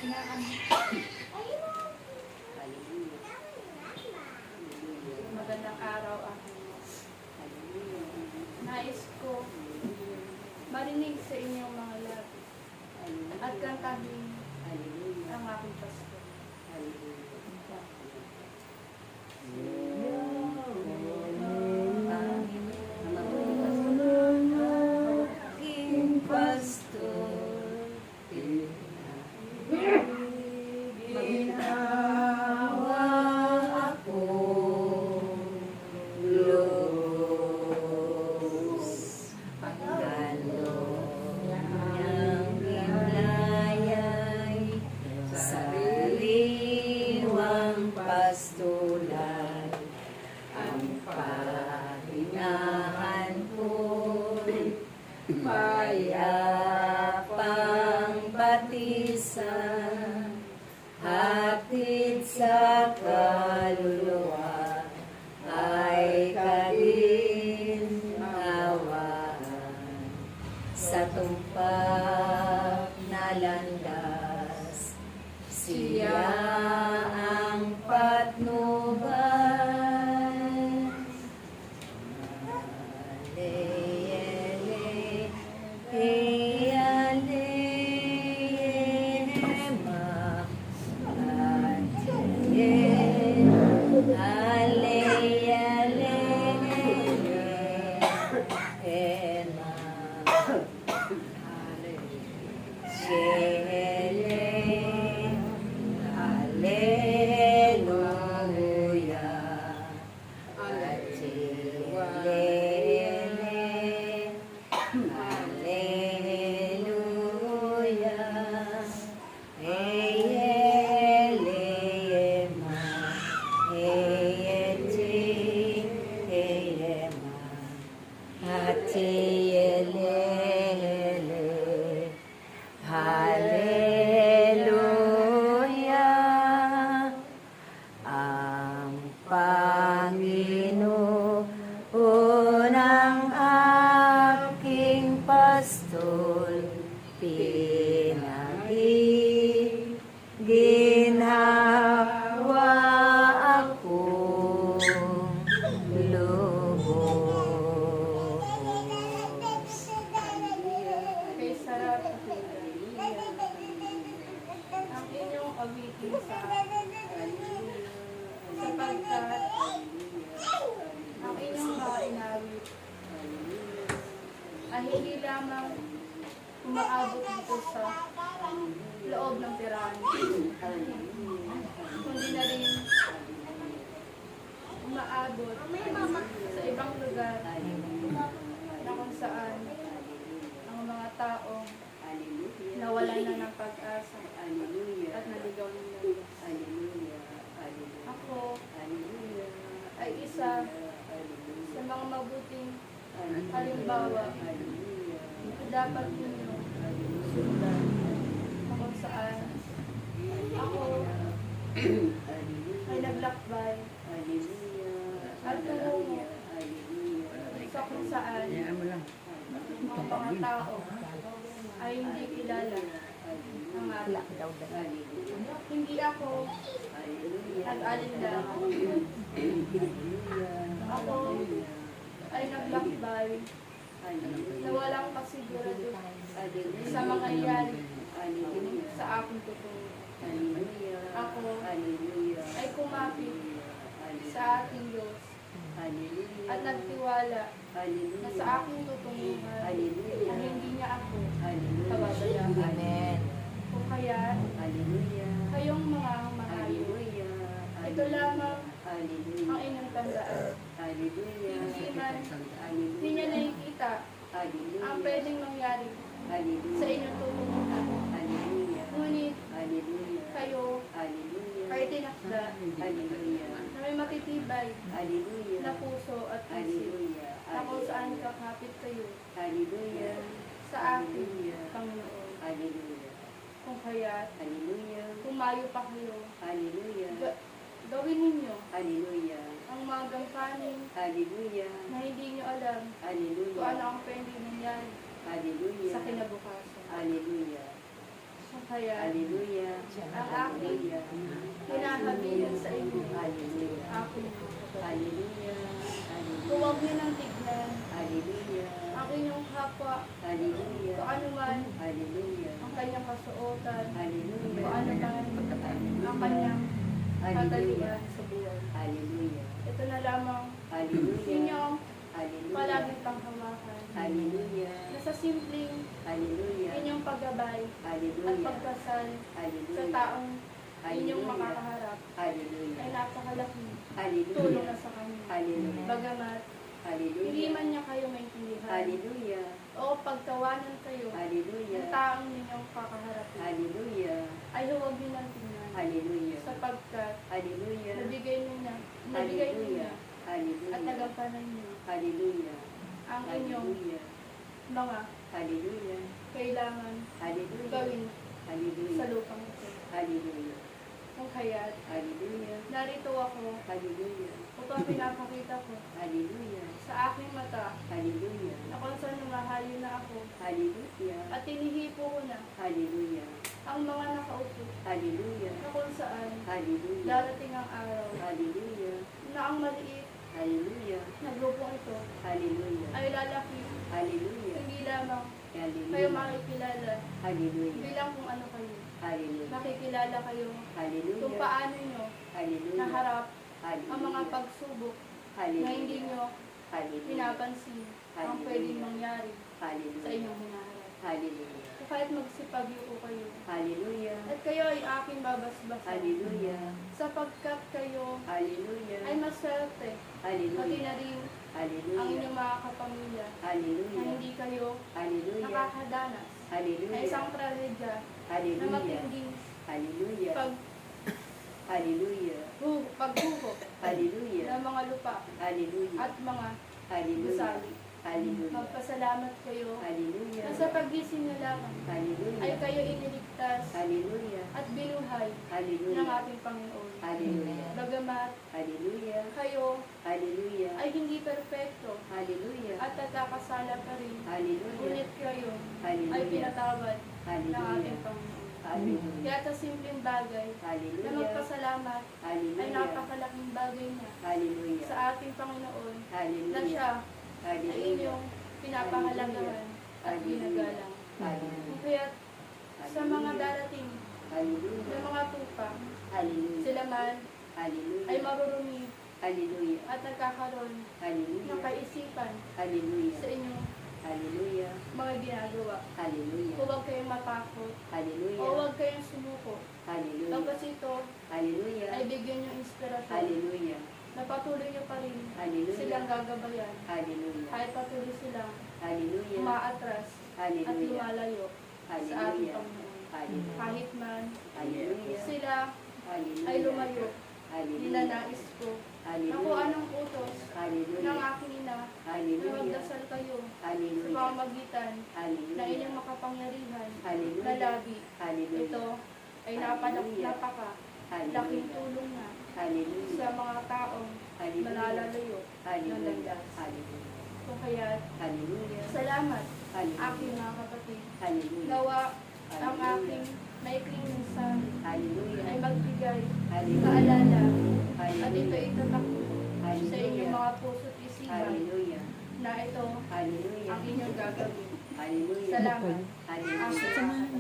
Magandang araw ako. Nais ko marinig sa inyong mga labi at kantahin ang aking Pasko. Pastulan ang pahinahan ko'y payapang batisan, hatid sa kaluluwa ay kaginhawaan sa tumpak na landas. Siya ang patnubay. Ale, ale, ma, Hallelujah, ang Panginoon ang aking pastol, ginhawa akong lubos. Kay sarap ang inyong awitin sa sapagkat ang inyong mga inawit ay hindi lamang umaabot dito sa loob ng tirahan, kundi na rin umaabot sa ibang lugar na kung saan ang mga tao nawalan na ng pag-asa at naligaw nila. Ako ay isa sa mga mabuting halimbawa na dapat ninyo sundan, na kung saan ako ay naglakbay at tumungo sa kung saan ang mga tao ay hindi kilala ang aking. Hindi ako nag-alinlangan. Ako ay naglakbay na walang kasigurado sa mga iyari sa aking totoo. Ako ay kumapit sa ating Diyos at nagtiwala na sa aking tutunguhan na hindi niya ako pababayaan. Amen. Kung kaya, kayong mga mahayo, ito lamang ang inyong tandaan. Hindi niya nakikita ang pwedeng mangyari sa inyong tutunguhan. Ngunit, kayo ay tinakda na may matitibay na puso at isip na kung saan kakapit kayo sa ating Panginoon. Kung kaya, humayo pa kayo, gawin ninyo ang mga gangkanin na hindi nyo alam kung ano ang pwede nangyari sa kinabukasan. Kaya Hallelujah. ang aking hinahabilin sa inyo, Hallelujah. aking Hallelujah. Hallelujah. huwag niyo nang tignan Hallelujah. ang inyong kapwa, Hallelujah. kung ano man Hallelujah. ang kanyang kasuotan, Hallelujah. kung ano man ang kanyang katalian sa buhay. Hallelujah. Ito na lamang Hallelujah. inyong Hallelujah. palaging panghawakan Hallelujah. na sa simpleng Hallelujah. inyong paggabay at Hallelujah. pagdasal sa Hallelujah. taong inyong Hallelujah. makakaharap ay Hallelujah. napakalaking tulong Hallelujah. na sa kanya. Hallelujah. Bagamat hindi Hallelujah. man niya kayo maintindihan Hallelujah. o pagtawanan kayo Hallelujah. ng taong ninyong kakaharapin, Hallelujah. ay huwag niyo nang tingnan Hallelujah. sapagkat Hallelujah. nabigay niya Hallelujah. at Hallelujah. nagampanan niyo Hallelujah. ang inyong Hallelujah. mga Hallelujah. kailangan Hallelujah. gawin Hallelujah. sa lupang ito. Hallelujah. Kung kaya't Hallelujah. narito ako Hallelujah. upang pinapakita ko Hallelujah. sa aking mata Hallelujah. na kung saan lumahayo na ako Hallelujah. at tinihipo ko na Hallelujah. ang mga nakaupo Hallelujah. na kung saan Hallelujah. darating ang araw Hallelujah. na ang maliit Hallelujah. na grupong ito Hallelujah. ay lalaki, Hallelujah. hindi lamang kayo Hallelujah. makikilala Hallelujah. bilang kung ano kayo. Hallelujah. Makikilala kayo kung Hallelujah. paano nyo Hallelujah. naharap Hallelujah. ang mga pagsubok na Hallelujah. hindi nyo Hallelujah. pinapansin ang Hallelujah. pwedeng mangyari Hallelujah. sa inyong hinaharap. Hallelujah. So, kahit magsipag-yuko kayo Hallelujah. at kayo ay aking babasbasan Hallelujah. sapagkat kayo Hallelujah. ay maswerte pati Hallelujah. na rin ang Hallelujah. inyong mga kapamilya na Hallelujah. hindi kayo Hallelujah. nakakadanas na Hallelujah. isang trahedya na Hallelujah. matinding Hallelujah. pag Hallelujah. paghuhok Hallelujah. ng mga lupa Hallelujah. at mga Hallelujah. gusali. Hallelujah. Magpasalamat kayo Hallelujah. na sa pagising na lamang ay Hallelujah. kayo iniligtas Hallelujah. at binuhay ng Hallelujah. ating Panginoon. Hallelujah. Bagamat Hallelujah. kayo Hallelujah. ay hindi perpekto Hallelujah. at nagkakasala pa rin, Hallelujah. ngunit kayo ay Hallelujah. pinatawad ng ating Hallelujah. Panginoon. Hallelujah. Kaya sa simpleng bagay na Hallelujah. magpasalamat ay Hallelujah. napakalaking bagay niya Hallelujah. sa ating Panginoon na Hallelujah. siya ay Hallelujah. inyong pinapahalagahan at ginagalang. Hallelujah. Kaya sa mga darating Hallelujah. na mga tupa, Hallelujah. sila man Hallelujah. ay marurumi Hallelujah. at nagkakaroon ng Hallelujah. kaisipan Hallelujah. sa inyong Hallelujah. mga ginagawa. Hallelujah. Huwag kayong matakot o Hallelujah. huwag kayong sumuko. Hallelujah. Tapos ito Hallelujah. ay bigyan yung inspirasyon Hallelujah. na patuloy nyo pa rin Hallelujah. silang gagabayan Hallelujah. kahit patuloy silang Hallelujah. umaatras at Hallelujah. lumalayo sa ating Hallelujah. Panginoon. Hallelujah. Kahit man Hallelujah. sila Hallelujah. ay lumayo, Hallelujah. ninanais ko na kung Hallelujah. anong utos ng Hallelujah. aking ina na Hallelujah. magdasal kayo sa Hallelujah. pamamagitan ng Hallelujah. inyong makapangyarihan Hallelujah. na labi. Hallelujah. Ito ay Hallelujah. napaka laking Hallelujah. tulong na Hallelujah. sa mga taong Hallelujah. manalalayo ng Hallelujah. landas. Hallelujah. Kung kaya, Hallelujah. salamat Hallelujah. aking mga kapatid. Hallelujah. Nawa ang Hallelujah. aking maikling mensahe Hallelujah. ay magbigay Hallelujah. kaalala Hallelujah. at ito itatak sa Hallelujah. inyong mga puso't isipan Hallelujah. na ito Hallelujah. ang inyong gagawin. Hallelujah. Salamat. Hallelujah. Amen.